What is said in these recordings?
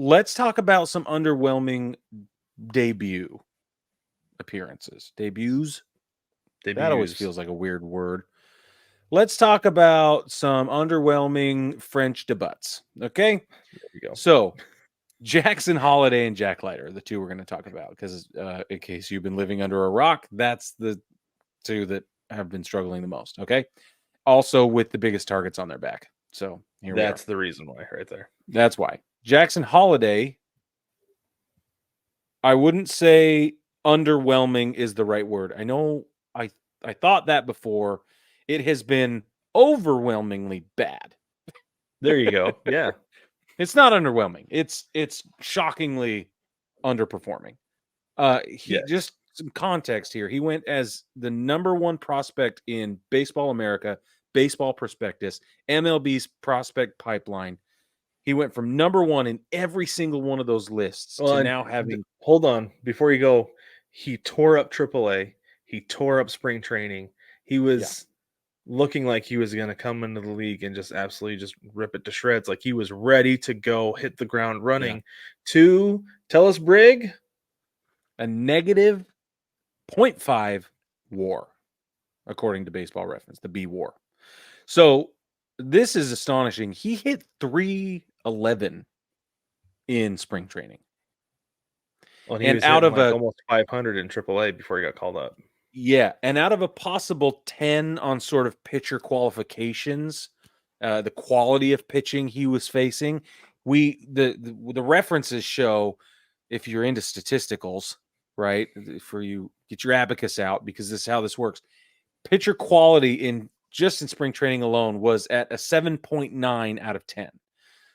let's talk about some underwhelming debut appearances. Debuts? That always feels like a weird word. Let's talk about some underwhelming French debuts. Okay? There we go. So, Jackson Holliday and Jack Leiter are the two we're going to talk about because, in case you've been living under a rock, that's the two that have been struggling the most. Okay. Also, with the biggest targets on their back. So, here we are. That's the reason why, right there. That's why. Jackson Holliday, I wouldn't say underwhelming is the right word. I know I thought that before. It has been overwhelmingly bad. There you go. Yeah. It's not underwhelming. It's shockingly underperforming. Just some context here. He went as the number one prospect in Baseball America, Baseball Prospectus, MLB's prospect pipeline. He went from number one in every single one of those lists to now having. Hold on, before you go, he tore up AAA. He tore up spring training. He was looking like he was going to come into the league and just absolutely just rip it to shreds. Like he was ready to go hit the ground running. Yeah. To tell us, Brig, a negative 0.5 WAR, according to Baseball Reference, the B WAR. So this is astonishing. He hit 311 in spring training. Well, and he was out of almost 500 in AAA before he got called up. Yeah, and out of a possible 10 on sort of pitcher qualifications, the quality of pitching he was facing, the references show, if you're into statisticals, right, for you, get your abacus out because this is how this works. Pitcher quality in spring training alone was at a 7.9 out of 10.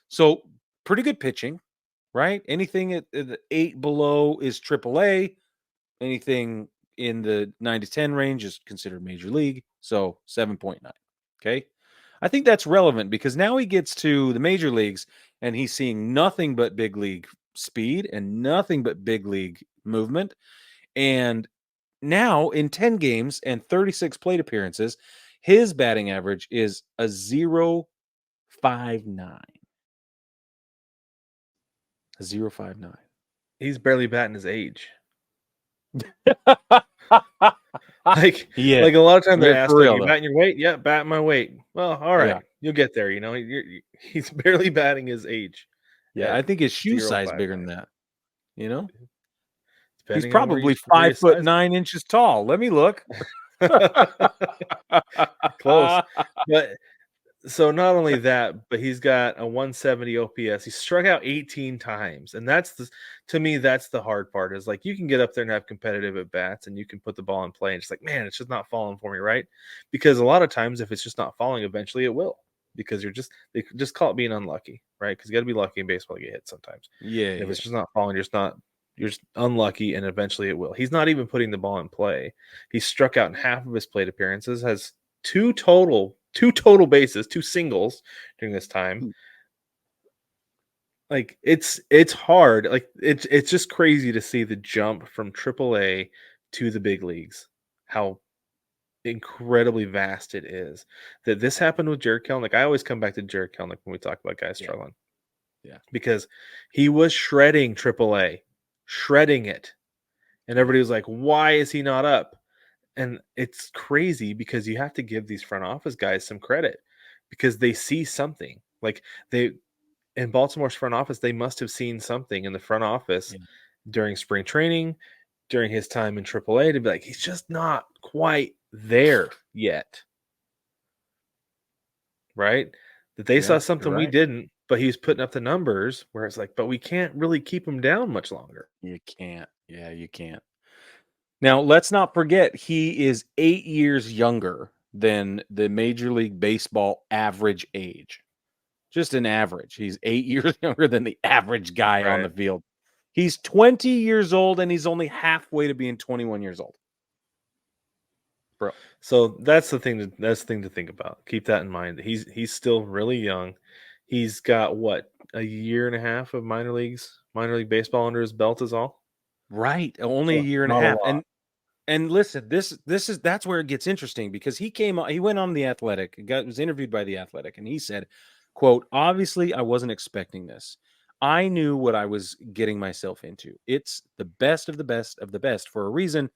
So pretty good pitching, right? Anything at the 8 below is AAA. Anything in the 9 to 10 range is considered major league. So 7.9. Okay. I think that's relevant because now he gets to the major leagues and he's seeing nothing but big league speed and nothing but big league movement. And now in 10 games and 36 plate appearances, his batting average is a 0.59. A 0.59. He's barely batting his age. Like a lot of times they ask, "Are you batting your weight?" Yeah, batting my weight. Well, all right, you'll get there. You know, he's barely batting his age. Yeah, I think his shoe size bigger than that. You know, he's probably 5'9" tall. Let me look. Close, but. So not only that, but he's got a 170 OPS. He struck out 18 times. And to me, that's the hard part is like you can get up there and have competitive at bats and you can put the ball in play and it's like, man, it's just not falling for me, right? Because a lot of times if it's just not falling, eventually it will. Because they just call it being unlucky, right? Because you got to be lucky in baseball to get hit sometimes. Yeah. And if it's just not falling, you're just unlucky and eventually it will. He's not even putting the ball in play. He struck out in half of his plate appearances, has two total bases, 2 singles during this time. Like it's hard. Like it's just crazy to see the jump from AAA to the big leagues. How incredibly vast it is. That this happened with Jared Kelenic. I always come back to Jared Kelenic when we talk about guys struggling. Yeah. Because he was shredding AAA, shredding it. And everybody was like, why is he not up? And it's crazy because you have to give these front office guys some credit because they see something. Like in Baltimore's front office, they must have seen something in the front office during spring training, during his time in AAA to be like, he's just not quite there yet. Right? That they saw something we didn't, but he's putting up the numbers where it's like, but we can't really keep him down much longer. You can't. Yeah, you can't. Now, let's not forget, he is 8 years younger than the Major League Baseball average age. Just an average. He's 8 years younger than the average guy on the field. He's 20 years old, and he's only halfway to being 21 years old. Bro. So that's the thing to think about. Keep that in mind. He's still really young. He's got what, a year and a half of minor league baseball under his belt is all? Right. Only a year and a half. And listen, that's where it gets interesting because he went on The Athletic, was interviewed by The Athletic, and he said, quote, "Obviously, I wasn't expecting this. I knew what I was getting myself into. It's the best of the best of the best for a reason.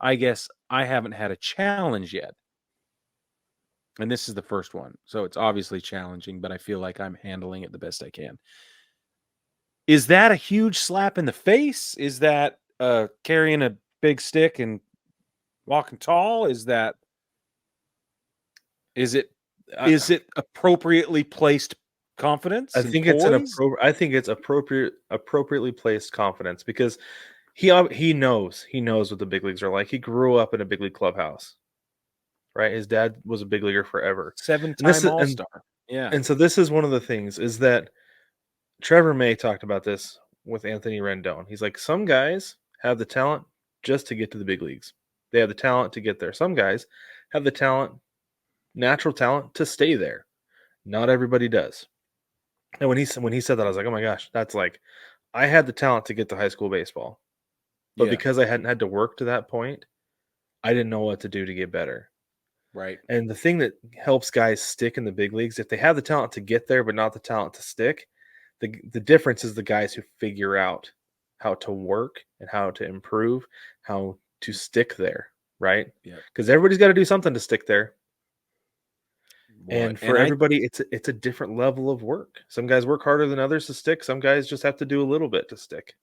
I guess I haven't had a challenge yet. And this is the first one. So it's obviously challenging, but I feel like I'm handling it the best I can. Is that a huge slap in the face? Is that carrying a big stick and walking tall? Is it I, appropriately placed confidence and poise? I think it's appropriately placed confidence because he knows what the big leagues are like. He grew up in a big league clubhouse, right? His dad was a big leaguer forever, and this Seven-time is All-Star. Yeah. and so this is one of the things is that Trevor May talked about this with Anthony Rendon. He's like, some guys have the talent just to get to the big leagues. They have the talent to get there. Some guys have the talent, natural talent, to stay there. Not everybody does. And when he said that, I was like, oh my gosh, that's like, I had the talent to get to high school baseball, but Yeah. because I hadn't had to work to that point, I didn't know what to do to get better. Right. And the thing that helps guys stick in the big leagues, if they have the talent to get there, but not the talent to stick, the difference is the guys who figure out how to work and how to improve, how to stick there, right? Yeah. Because everybody's got to do something to stick there. Boy. And for everybody, it's a different level of work. Some guys work harder than others to stick. Some guys just have to do a little bit to stick.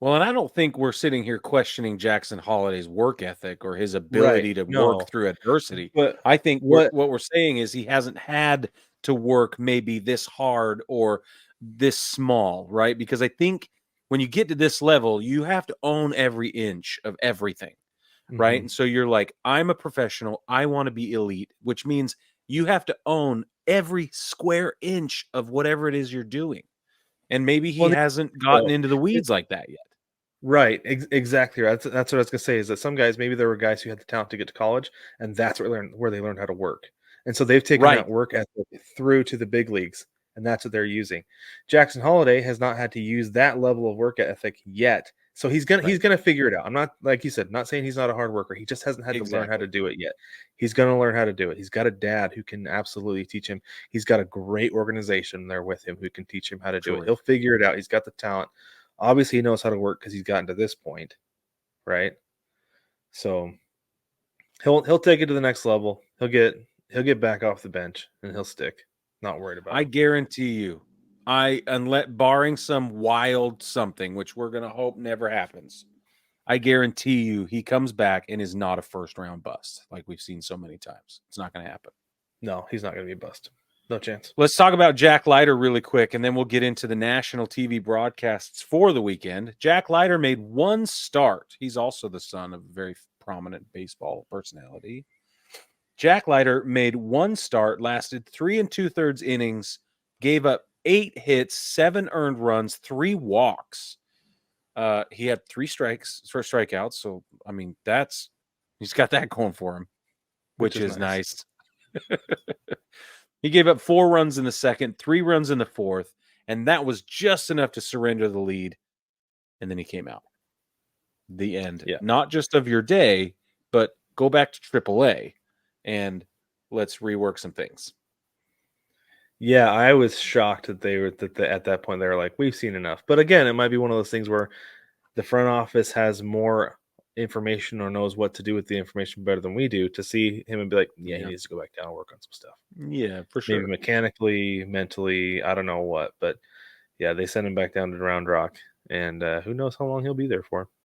Well, and I don't think we're sitting here questioning Jackson Holliday's work ethic or his ability to work through adversity. But I think what what we're saying is he hasn't had to work maybe this hard or this small, right? Because I think when you get to this level, you have to own every inch of everything, right? And so you're like, I'm a professional. I want to be elite, which means you have to own every square inch of whatever it is you're doing. And maybe he hasn't gotten into the weeds like that yet. Right, exactly. Right. That's what I was gonna say. Is that some guys, maybe there were guys who had the talent to get to college, and that's where they learned how to work, and so they've taken that work ethic through to the big leagues, and that's what they're using. Jackson Holliday has not had to use that level of work ethic yet, so he's gonna figure it out. I'm not, like you said, not saying he's not a hard worker. He just hasn't had to learn how to do it yet. He's gonna learn how to do it. He's got a dad who can absolutely teach him. He's got a great organization there with him who can teach him how to do it. He'll figure it out. He's got the talent. Obviously, he knows how to work because he's gotten to this point, right? So he'll take it to the next level. He'll get back off the bench and he'll stick. Not worried about I it. guarantee you, unless barring some wild something, which we're gonna hope never happens, I guarantee you he comes back and is not a first round bust like we've seen so many times. It's not gonna happen. No, he's not gonna be a bust. No chance. Let's talk about Jack Leiter really quick, and then we'll get into the national TV broadcasts for the weekend. Jack Leiter made one start. He's also the son of a very prominent baseball personality. Jack Leiter made one start, lasted 3 2/3 innings, gave up 8 hits, 7 earned runs, 3 walks. He had 3 strikeouts. So, I mean, he's got that going for him, which is nice. He gave up 4 runs in the second, 3 runs in the fourth, and that was just enough to surrender the lead. And then he came out. The end. Yeah. Not just of your day, but go back to AAA and let's rework some things. Yeah, I was shocked that at that point they were like, we've seen enough. But again, it might be one of those things where the front office has more information or knows what to do with the information better than we do to see him and be like, yeah, he needs to go back down and work on some stuff. Yeah, for sure. Maybe mechanically, mentally, I don't know what, but yeah, they send him back down to Round Rock, and who knows how long he'll be there for.